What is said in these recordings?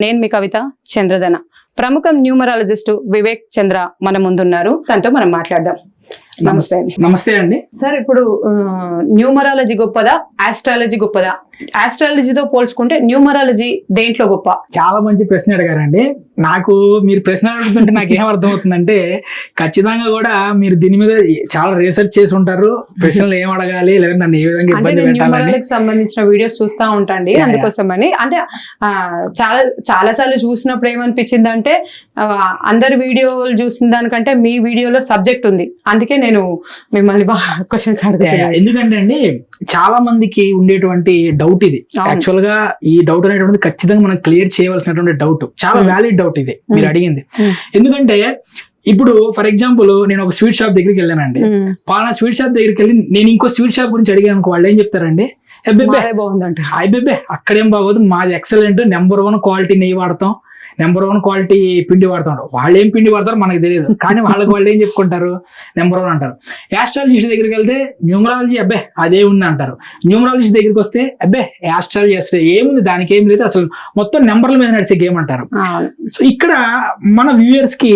నేను మీ కవిత చంద్రధన. ప్రముఖ న్యూమరాలజిస్ట్ వివేక్ చంద్ర మన ముందున్నారు. తనతో మనం మాట్లాడదాం. నమస్తే అండి. నమస్తే అండి సార్, ఇప్పుడు న్యూమరాలజీ గొప్పదా, ఆస్ట్రాలజీ గొప్పదా? ఆస్ట్రాలజీతో పోల్చుకుంటే న్యూమరాలజీ దేంట్లో గొప్ప? చాలా మంచి ప్రశ్న అడిగారండి. నాకు మీరు ప్రశ్న అడుగుతుంటే నాకు ఏం అర్థం అవుతుందంటే, ఖచ్చితంగా కూడా మీరు దీని మీద చాలా రీసెర్చ్ చేసి ఉంటారు. ప్రశ్నలు ఏం అడగాలి, లేదా నన్ను ఏ విధంగా ఇబ్బంది పెట్టాలని న్యూమరాలజీకి సంబంధించిన వీడియోస్ చూస్తా ఉంటాండి. అందుకోసమని అంటే చాలా సార్లు చూసినప్పుడు ఏమనిపించింది అంటే, అందరి వీడియోలు చూసిన దానికంటే మీ వీడియోలో సబ్జెక్ట్ ఉంది, అందుకే నేను మిమ్మల్ని బాగా క్వశ్చన్స్ అడుగుతాను. ఎందుకంటే అండి, చాలా మందికి ఉండేటువంటి డౌట్ ఇది. యాక్చువల్ గా ఈ డౌట్ అనేటువంటిది ఖచ్చితంగా మనం క్లియర్ చేయవలసినటువంటి డౌట్, చాలా వ్యాలిడ్ డౌట్ ఇది మీరు అడిగింది. ఎందుకంటే ఇప్పుడు ఫర్ ఎగ్జాంపుల్ నేను ఒక స్వీట్ షాప్ దగ్గరికి వెళ్ళానండి. పలానా స్వీట్ షాప్ దగ్గరికి వెళ్ళి నేను ఇంకో స్వీట్ షాప్ గురించి అడిగాను, వాళ్ళు ఏం చెప్తారండి, బాగుందంట, అబ్బే అక్కడేం బాగోదు, మాది ఎక్సలెంట్, నెంబర్ 1 క్వాలిటీ నెయ్యి వాడతాం, నెంబర్ 1 క్వాలిటీ పిండి వాడుతాం. వాళ్ళు ఏం పిండి వాడతారో మనకు తెలియదు, కానీ వాళ్ళు ఏం చెప్పుకుంటారు, నెంబర్ 1 అంటారు. యాస్ట్రాలజిస్ట్ దగ్గరికి వెళ్తే న్యూమరాలజీ అబ్బే అదే ఉంది అంటారు. న్యూమరాలజిస్ట్ దగ్గరికి వస్తే అబ్బే యాస్ట్రాలజీ అసలు ఏముంది, దానికి ఏం లేదు, అసలు మొత్తం నెంబర్ల మీద నడిచే గేమ్ అంటారు. సో ఇక్కడ మన వ్యూయర్స్ కి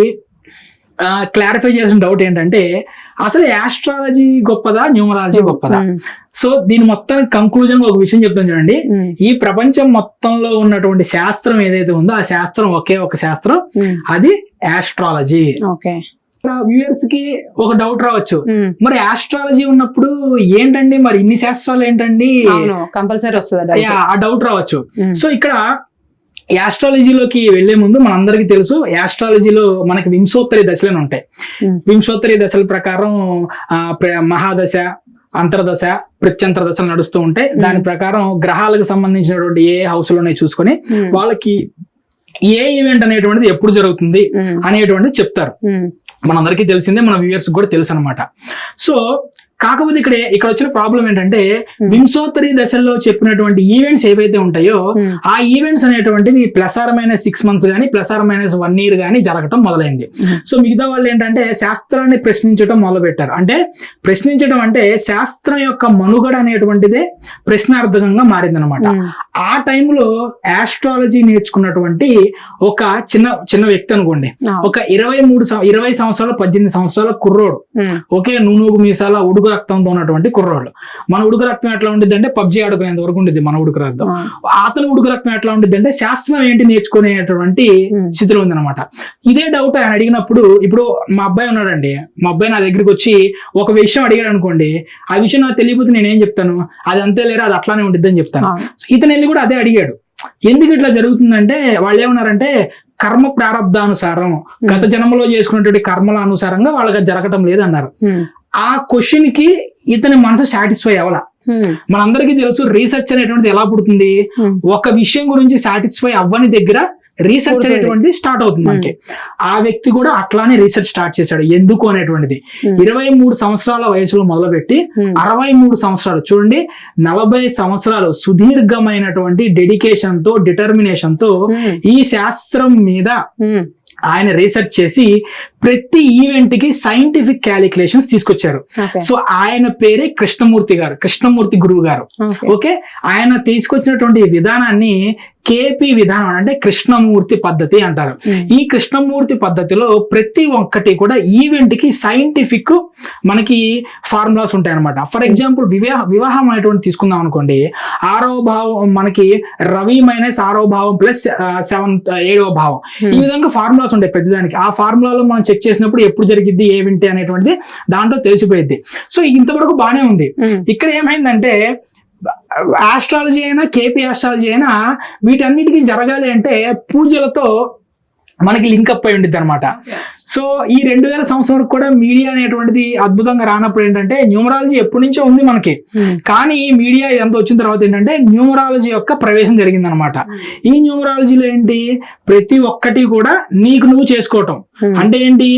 క్లారిఫై చేసిన డౌట్ ఏంటంటే, అసలు యాస్ట్రాలజీ గొప్పదా, న్యూమరాలజీ గొప్పదా? సో దీని మొత్తానికి కంక్లూజన్ ఒక విషయం చెప్తాను చూడండి. ఈ ప్రపంచం మొత్తంలో ఉన్నటువంటి శాస్త్రం ఏదైతే ఉందో ఆ శాస్త్రం ఒకే ఒక శాస్త్రం, అది యాస్ట్రాలజీ. వ్యూయర్స్ కి ఒక డౌట్ రావచ్చు, మరి ఆస్ట్రాలజీ ఉన్నప్పుడు ఏంటండి, మరి ఇన్ని శాస్త్రాలు ఏంటండి, కంపల్సరీ వస్తుంది ఆ డౌట్ రావచ్చు. సో ఇక్కడ యాస్ట్రాలజీలోకి వెళ్లే ముందు మనందరికీ తెలుసు, యాస్ట్రాలజీలో మనకి వింశోత్తరి దశలు ఉంటాయి. వింశోత్తరి దశల ప్రకారం మహాదశ, అంతర్దశ, ప్రత్యంతర దశలు నడుస్తూ ఉంటాయి. దాని ప్రకారం గ్రహాలకు సంబంధించినటువంటి ఏ హౌస్ లోనే చూసుకొని వాళ్ళకి ఏ ఈవెంట్ అనేటువంటిది ఎప్పుడు జరుగుతుంది అనేటువంటిది చెప్తారు. మనందరికీ తెలిసిందే, మన వ్యూయర్స్ కూడా తెలుసు అనమాట. సో కాకపోతే ఇక్కడ వచ్చిన ప్రాబ్లం ఏంటంటే, వింశోత్తరి దశల్లో చెప్పినటువంటి ఈవెంట్స్ ఏవైతే ఉంటాయో ఆ ఈవెంట్స్ అనేటువంటివి +/- 6 months కానీ +/- 1 year కానీ జరగటం మొదలైంది. సో మిగతా వాళ్ళు ఏంటంటే శాస్త్రాన్ని ప్రశ్నించడం మొదలు పెట్టారు. అంటే ప్రశ్నించడం అంటే శాస్త్రం యొక్క మనుగడ అనేటువంటిదే ప్రశ్నార్థకంగా మారిందనమాట. ఆ టైంలో ఆస్ట్రాలజీ నేర్చుకున్నటువంటి ఒక చిన్న వ్యక్తి అనుకోండి, ఒక 20 సంవత్సరాలు 18 సంవత్సరాల కుర్రోడు, ఓకే, నూనూగు మీసాల ఉడుకు రక్తంతో ఉన్నటువంటి కుర్రోళ్ళు. మన ఉడుకు రక్తం ఎట్లా ఉండిద్ది అంటే పబ్జీ ఆడుకునేంత వరకు ఉండిద్ది మన ఉడుకు రక్తం. అతను ఉడుకు రక్తం ఎట్లా ఉండిద్ది అంటే శాస్త్రం ఏంటి నేర్చుకునేటువంటి స్థితిలో ఉంది అనమాట. ఇదే డౌట్ ఆయన అడిగినప్పుడు, ఇప్పుడు మా అబ్బాయి ఉన్నాడండి, మా అబ్బాయి నా దగ్గరికి వచ్చి ఒక విషయం అడిగాడు అనుకోండి, ఆ విషయం నాకు తెలియకపోతే నేనేం చెప్తాను, అది అంతే లేరా, అది అట్లానే ఉండిద్ది అని చెప్తాను. ఇతను వెళ్ళి కూడా అదే అడిగాడు. ఎందుకు ఇట్లా జరుగుతుందంటే, వాళ్ళు ఏమన్నారంటే కర్మ ప్రారంధానుసారం, గత జన్మలో చేసుకున్నటువంటి కర్మల అనుసారంగా వాళ్ళకి జరగటం లేదు అన్నారు. ఆ క్వశ్చన్ కి ఇతని మనసు సాటిస్ఫై అవ్వాల. మనందరికీ తెలుసు రీసెర్చ్ అనేటువంటిది ఎలా పుడుతుంది, ఒక విషయం గురించి సాటిస్ఫై అవ్వని దగ్గర రీసెర్చ్ అనేటువంటిది స్టార్ట్ అవుతుంది మనకి. ఆ వ్యక్తి కూడా అట్లానే రీసెర్చ్ స్టార్ట్ చేశాడు. ఎందుకు అనేటువంటిది 23 సంవత్సరాల వయసులో మొదలుపెట్టి 63 సంవత్సరాలు, చూడండి 40 సంవత్సరాలు సుదీర్ఘమైనటువంటి డెడికేషన్ తో, డిటర్మినేషన్ తో ఈ శాస్త్రం మీద ఆయన రీసెర్చ్ చేసి ప్రతి ఈవెంట్ కి సైంటిఫిక్ క్యాలిక్యులేషన్స్ తీసుకొచ్చారు. సో ఆయన పేరే కృష్ణమూర్తి గారు, కృష్ణమూర్తి గురువు గారు. ఓకే, ఆయన తీసుకొచ్చినటువంటి విధానాన్ని కేపీ విధానం అంటే కృష్ణమూర్తి పద్ధతి అంటారు. ఈ కృష్ణమూర్తి పద్ధతిలో ప్రతి ఒక్కటి కూడా ఈవెంట్ కి సైంటిఫిక్ మనకి ఫార్ములాస్ ఉంటాయి అనమాట. ఫర్ ఎగ్జాంపుల్ వివాహం అనేటువంటి తీసుకుందాం అనుకోండి, 6వ భావం మనకి రవి -6వ భావం +7వ భావం, ఈ విధంగా ఫార్ములాస్ ఉంటాయి ప్రతిదానికి. ఆ ఫార్ములాలో మనం చెక్ చేసినప్పుడు ఎప్పుడు జరిగిద్ది ఏమిటి అనేటువంటిది దాంట్లో తెలిసిపోయింది. సో ఇంతవరకు బానే ఉంది. ఇక్కడ ఏమైందంటే ఆస్ట్రాలజీ అయినా కేపీ ఆస్ట్రాలజీ అయినా వీటన్నిటికీ జరగాలి అంటే పూజలతో మనకి లింకప్ అయి ఉండిద్ది అనమాట. సో ఈ 2000 సంవత్సరం వరకు కూడా మీడియా అనేటువంటిది అద్భుతంగా రానప్పుడు ఏంటంటే, న్యూమరాలజీ ఎప్పటి నుంచో ఉంది మనకి, కానీ ఈ మీడియా ఎంత వచ్చిన తర్వాత ఏంటంటే న్యూమరాలజీ యొక్క ప్రవేశం జరిగింది అనమాట. ఈ న్యూమరాలజీలో ఏంటి, ప్రతి ఒక్కటి కూడా నీకు నువ్వు చేసుకోవటం. అంటే ఏంటి,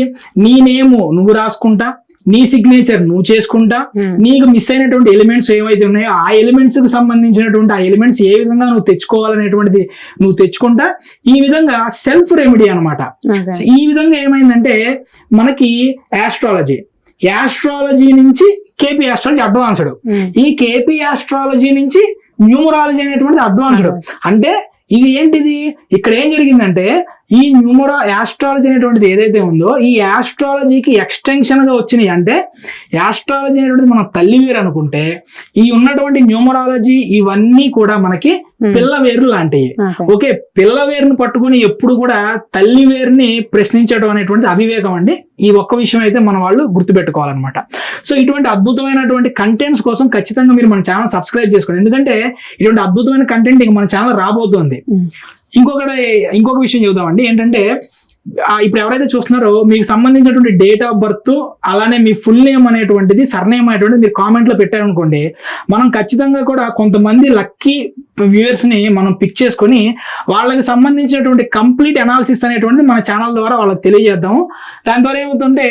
నీ నేము నువ్వు రాసుకుంటా, నీ సిగ్నేచర్ నువ్వు చేసుకుంటా, నీకు మిస్ అయినటువంటి ఎలిమెంట్స్ ఏవైతే ఉన్నాయో ఆ ఎలిమెంట్స్ కి సంబంధించినటువంటి ఆ ఎలిమెంట్స్ ఏ విధంగా నువ్వు తెచ్చుకోవాలనేటువంటిది నువ్వు తెచ్చుకుంటా, ఈ విధంగా సెల్ఫ్ రెమెడీ అనమాట. ఈ విధంగా ఏమైందంటే మనకి యాస్ట్రాలజీ నుంచి కేపీ ఆస్ట్రాలజీ అడ్వాన్స్డ్, ఈ కేపీ ఆస్ట్రాలజీ నుంచి న్యూమరాలజీ అనేటువంటిది అడ్వాన్స్డ్. అంటే ఇది ఏంటిది, ఇక్కడ ఏం జరిగిందంటే ఈ యాస్ట్రాలజీ అనేటువంటిది ఏదైతే ఉందో ఈ యాస్ట్రాలజీకి ఎక్స్టెన్షన్ గా వచ్చినాయి. అంటే యాస్ట్రాలజీ అనేటువంటిది మనం తల్లి వేరు అనుకుంటే ఈ ఉన్నటువంటి న్యూమరాలజీ ఇవన్నీ కూడా మనకి పిల్ల వేరు లాంటివి. ఓకే, పిల్ల వేరుని పట్టుకుని ఎప్పుడు కూడా తల్లి వేరుని ప్రశ్నించడం అనేటువంటిది అవివేకం అండి. ఈ ఒక్క విషయం అయితే మన వాళ్ళు గుర్తుపెట్టుకోవాలన్నమాట. సో ఇటువంటి అద్భుతమైనటువంటి కంటెంట్స్ కోసం ఖచ్చితంగా మీరు మన ఛానల్ సబ్స్క్రైబ్ చేసుకోండి. ఎందుకంటే ఇటువంటి అద్భుతమైన కంటెంట్ ఇక మన ఛానల్ రాబోతుంది. ఇంకొక విషయం చెబుదామండి, ఏంటంటే ఇప్పుడు ఎవరైతే చూస్తున్నారో మీకు సంబంధించినటువంటి డేట్ ఆఫ్ బర్త్ అలానే మీ ఫుల్ నేమ్ అనేటువంటిది సర్నేమ్ అనేటువంటిది మీరు కామెంట్ లో పెట్టారనుకోండి, మనం ఖచ్చితంగా కూడా కొంతమంది లక్కీ వ్యూవర్స్ ని మనం పిక్ చేసుకొని వాళ్ళకి సంబంధించినటువంటి కంప్లీట్ అనాలిసిస్ అనేటువంటిది మన ఛానల్ ద్వారా వాళ్ళకి తెలియజేద్దాము. దాని ద్వారా ఏమవుతుంటే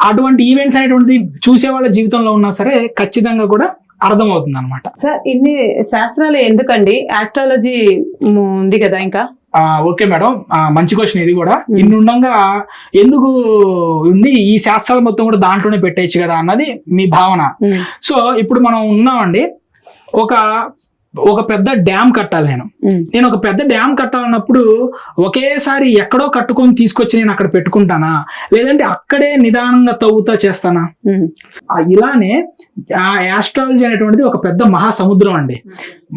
అటువంటి ఈవెంట్స్ అనేటువంటిది చూసే వాళ్ళ జీవితంలో ఉన్నా సరే ఖచ్చితంగా కూడా అర్థమవుతుంది అనమాట. సార్ ఇన్ని శాస్త్రాలు ఎందుకండి, ఆస్ట్రాలజీ ఉంది కదా ఇంకా. ఓకే మేడం, మంచి క్వశ్చన్ ఇది కూడా. ఇన్ని ఉండగా ఎందుకు ఉంది, ఈ శాస్త్రాలు మొత్తం కూడా దాంట్లోనే పెట్టేయచ్చు కదా అన్నది మీ భావన. సో ఇప్పుడు మనం ఉన్నామండి, ఒక పెద్ద డ్యామ్ కట్టాలి. నేను ఒక పెద్ద డ్యామ్ కట్టాలన్నప్పుడు ఒకేసారి ఎక్కడో కట్టుకొని తీసుకొచ్చి నేను అక్కడ పెట్టుకుంటానా, లేదంటే అక్కడే నిదానంగా తవ్వుతా చేస్తానా? ఇలానే యాస్ట్రాలజీ అనేటువంటిది ఒక పెద్ద మహాసముద్రం అండి.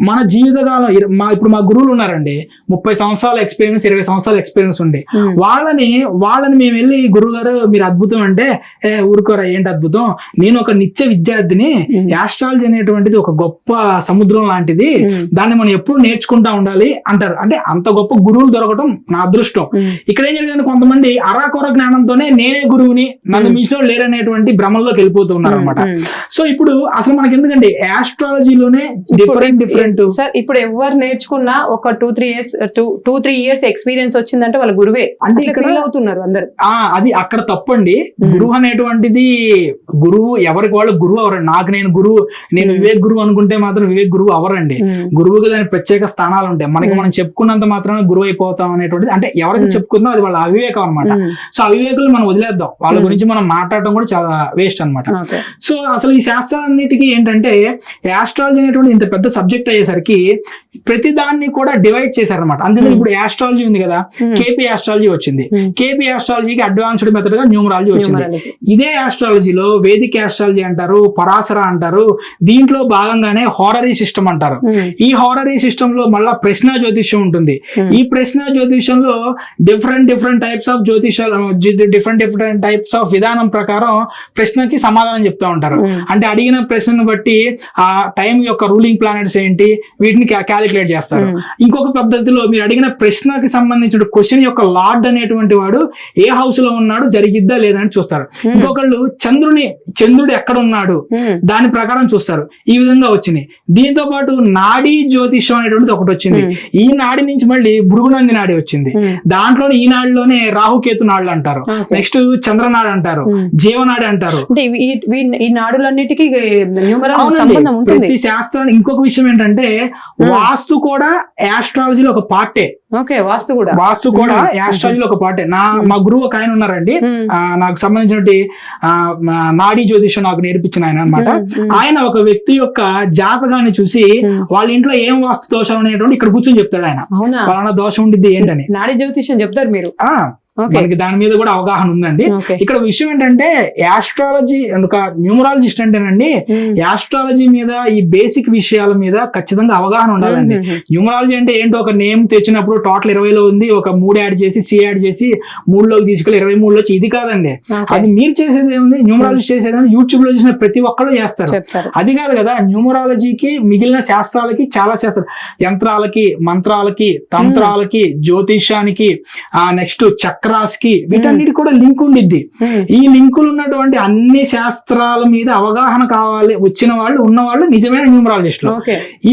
మన జీవితకాలం ఇప్పుడు మా గురువులు ఉన్నారండి, 30 సంవత్సరాల ఎక్స్పీరియన్స్ 20 సంవత్సరాల ఎక్స్పీరియన్స్ ఉండి వాళ్ళని మేము వెళ్ళి గురువు గారు మీరు అద్భుతం అంటే ఊరుకోరా ఏంటి అద్భుతం, నేను ఒక నిత్య విద్యార్థిని, యాస్ట్రాలజీ అనేటువంటిది ఒక గొప్ప సముద్రం లాంటిది, దాన్ని మనం ఎప్పుడు నేర్చుకుంటా ఉండాలి అంటారు. అంటే అంత గొప్ప గురువులు దొరకడం నా అదృష్టం. ఇక్కడ ఏం జరిగిందంటే కొంతమంది అరాకొర జ్ఞానంతోనే నేనే గురువుని, నన్ను మించిన లేరనేటువంటి భ్రమంలోకి వెళ్ళిపోతూ ఉన్నారు అనమాట. సో ఇప్పుడు అసలు మనకి ఎందుకంటే యాస్ట్రాలజీలోనే డిఫరెంట్ సార్ ఇప్పుడు ఎవరు నేర్చుకున్నా ఒక 2-3 ఇయర్స్ ఎక్స్పీరియన్స్ వచ్చిందంటే వాళ్ళ గురువే అంటే ఫీల్ అవుతున్నారు అందరు. అది అక్కడ తప్పండి. గురువు అనేటువంటిది గురువు ఎవరికి వాళ్ళు గురువు అవరండి. నేను గురువు, నేను వివేక్ గురువు అనుకుంటే మాత్రం వివేక్ గురువు అవరండి. గురువుకి దాని ప్రత్యేక స్థానాలు ఉంటాయి. మనకి మనం చెప్పుకున్నంత మాత్రమే గురువు అయిపోతాం అనేటువంటిది, అంటే ఎవరికి చెప్పుకుందాం అది వాళ్ళ అవివేకం అనమాట. సో అవివేకులు మనం వదిలేద్దాం, వాళ్ళ గురించి మనం మాట్లాడటం కూడా చాలా వేస్ట్ అనమాట. సో అసలు ఈ శాస్త్రాలన్నిటికీ ఏంటంటే యాస్ట్రాలజీ అనేటువంటి ఇంత పెద్ద సబ్జెక్ట్ అయ్యేసరికి ప్రతి దాన్ని కూడా డివైడ్ చేశారనమాట. అంతే ఇప్పుడు యాస్ట్రాలజీ ఉంది కదా, కేపీ యాస్ట్రాలజీ వచ్చింది. కేపీ యాస్ట్రాలజీకి అడ్వాన్స్డ్ మెథడ్ గా న్యూమరాలజీ వచ్చింది. ఇదే యాస్ట్రాలజీలో వేదిక్ యాస్ట్రాలజీ అంటారు, పరాశర అంటారు. దీంట్లో భాగంగానే హారరీ సిస్టమ్ అంటారు. ఈ హారరీ సిస్టమ్ లో మళ్ళా ప్రశ్న జ్యోతిష్యం ఉంటుంది. ఈ ప్రశ్న జ్యోతిష్యంలో డిఫరెంట్ టైప్స్ ఆఫ్ జ్యోతిషాలు, డిఫరెంట్ టైప్స్ ఆఫ్ విధానం ప్రకారం ప్రశ్నకి సమాధానం చెప్తా ఉంటారు. అంటే అడిగిన ప్రశ్నను బట్టి ఆ టైం యొక్క రూలింగ్ ప్లానెట్స్ ఏంటి వీటిని క్యాలిక్యులేట్ చేస్తారు. ఇంకొక పద్ధతిలో మీరు అడిగిన ప్రశ్నకి సంబంధించిన క్వశ్చన్ యొక్క లార్డ్ అనేటువంటి వాడు ఏ హౌస్ లో ఉన్నాడు, జరిగిద్దా లేదా అని చూస్తారు. ఇంకొకళ్ళు చంద్రుడు ఎక్కడ ఉన్నాడు దాని ప్రకారం చూస్తారు. ఈ విధంగా వచ్చినాయి. దీంతో పాటు నాడీ జ్యోతిషం అనేటువంటిది ఒకటి వచ్చింది. ఈ నాడి నుంచి మళ్ళీ భృగునంది నాడి వచ్చింది. దాంట్లోనే ఈ నాడిలోనే రాహుకేతు నాడులు అంటారు, నెక్స్ట్ చంద్రనాడు అంటారు, జీవనాడి అంటారు. ఈ నాడులన్నిటికీ ప్రతి శాస్త్రానికి ఇంకొక విషయం ఏంటంటే వాస్తు కూడా యాస్ట్రాలజీలో ఒక పార్టే. వాస్తు కూడా యాస్ట్రాలజీలో ఒక పార్టే. మా గురువు ఒక ఆయన ఉన్నారండి, నాకు సంబంధించినటువంటి నాడీ జ్యోతిషం నాకు నేర్పించిన ఆయన అనమాట. ఆయన ఒక వ్యక్తి యొక్క జాతకాన్ని చూసి వాళ్ళ ఇంట్లో ఏం వాస్తు దోషాలు అనేటువంటి ఇక్కడ కూర్చొని చెప్తాడు. ఆయన పలానా దోషం ఉండిద్ది ఏంటని నాడీ జ్యోతిషం చెప్తారు మీరు. మనకి దాని మీద కూడా అవగాహన ఉందండి. ఇక్కడ విషయం ఏంటంటే యాస్ట్రాలజీ ఒక న్యూమరాలజిస్ట్ అంటేనండి యాస్ట్రాలజీ మీద ఈ బేసిక్ విషయాల మీద ఖచ్చితంగా అవగాహన ఉండాలండి. న్యూమరాలజీ అంటే ఏంటో ఒక నేమ్ తెచ్చినప్పుడు టోటల్ 20లో ఉంది, ఒక 3 యాడ్ చేసి C యాడ్ చేసి 3లోకి తీసుకెళ్ళి 23లో వచ్చి ఇది కాదండి. అది మీరు చేసేది ఏముంది, న్యూమరాలజీ చేసేది యూట్యూబ్ లో చూసిన ప్రతి ఒక్కళ్ళు చేస్తారు. అది కాదు కదా, న్యూమరాలజీకి మిగిలిన శాస్త్రాలకి చాలా శాస్త్రాలు, యంత్రాలకి, మంత్రాలకి, తంత్రాలకి, జ్యోతిష్యానికి, నెక్స్ట్ చక్రాస్ కి, వీటన్నిటి కూడా లింక్ ఉండిద్ది. ఈ లింకులు ఉన్నటువంటి అన్ని శాస్త్రాల మీద అవగాహన కావాలి వచ్చిన వాళ్ళు ఉన్నవాళ్ళు నిజమైన న్యూమరాలజిస్టులు.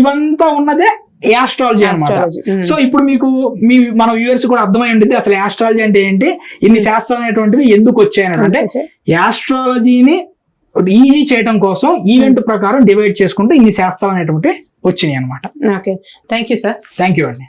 ఇవంతా ఉన్నదే యాస్ట్రాలజీ అన్నమాట. సో ఇప్పుడు మన వ్యూవర్స్ కూడా అర్థమై ఉంటుంది అసలు యాస్ట్రాలజీ అంటే ఏంటి, ఇన్ని శాస్త్రాలు అనేటువంటివి ఎందుకు వచ్చాయని. అంటే యాస్ట్రాలజీని ఈజీ చేయడం కోసం ఈవెంట్ ప్రకారం డివైడ్ చేసుకుంటే ఇన్ని శాస్త్రాలు అనేటువంటి వచ్చినాయి అనమాట. Okay, thank you sir. Thank you అండి.